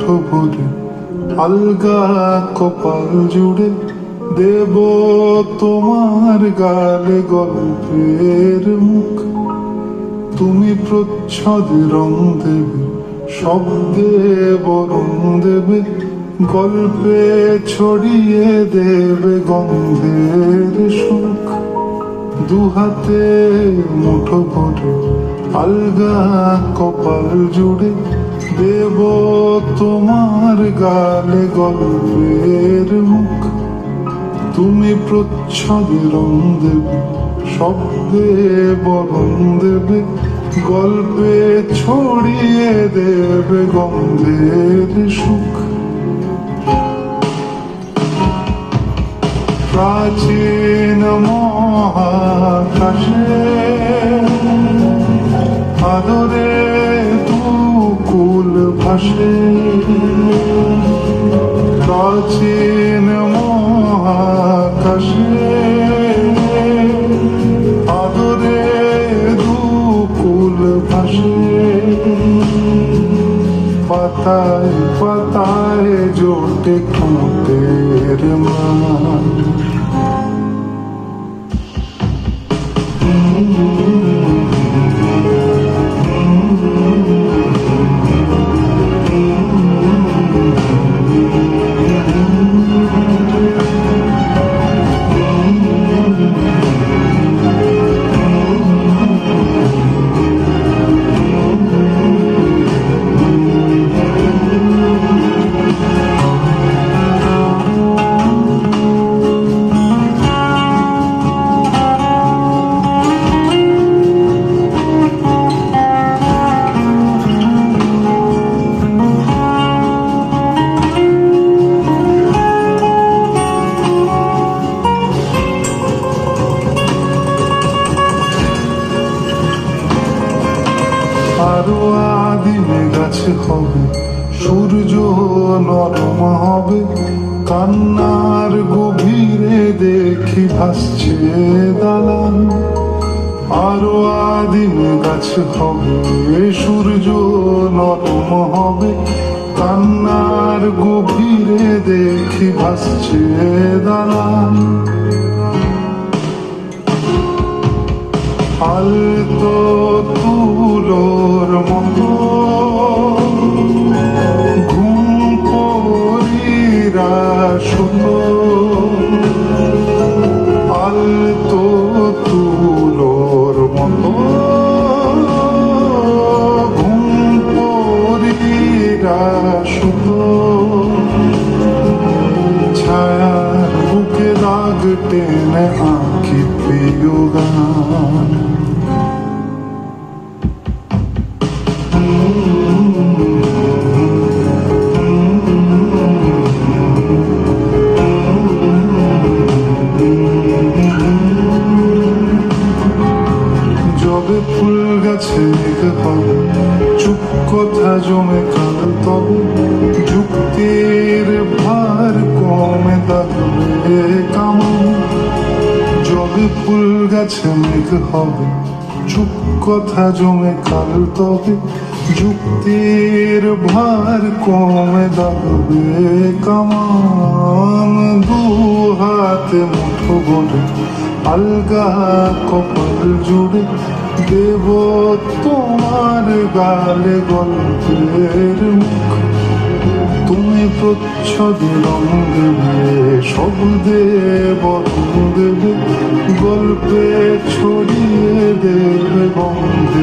মুঠো ভরে আলগা কপাল জুড়ে দেব তোমার গালে গল্পের মুখ। তুমি প্রচ্ছদে রং দেবে, শব্দে বরণ দেবে, গল্পে ছড়িয়ে দেবে গন্ধের সুখ। দুহাতে মুঠো ভরে আলগা কপাল জুড়ে দেব তোমার গালে গল্পের মুখ। তুমি প্রচ্ছদে রং দেবে, শব্দে বরণ দেবে, গল্পে ছড়িয়ে দেবে গন্ধের সুখ। প্রাচীন মহাকাশে আদরে দুকুল ভাসে, প্রাচীন মহাকাশে আদরে দুকুল ভাসে। পাতায় পাতায় জোটে খুঁটের মান। আরো আদিমে গাছে হবে, সূর্য নরম হবে, কান্নার গভীরে দেখি ভাসছে দালান। আরো আদিমে গাছে হবে, সূর্য নরম হবে, কান্নার গভীরে দেখি ভাসছে দালান। আলতো তুলোর মতো ঘুম পরীরা শুতো, আলতো তুলোর মতো ঘুম পরীরা শুতো। ছায়ার বুকে দাগ টেনে আঁকি প্রিয় গান। যবে ফুল গাছে হবে, চুপ কথা জমে কাল তবে, যুক্তির ভার কমে থাকবে কামান। যবে ফুল গাছে মেঘ হবে, চুপ কথা জমে কাল তবে, যুক্তির ভার কমে থাকবে কামান। দু হাতে মুঠো ভরে আলগা কপাল জুড়ে দেব তোমার গালে গল্পের মুখ। তুমি প্রচ্ছদে রং দেবে, শব্দে বরণ দেবে, গল্পে ছড়িয়ে দেবে গন্ধ।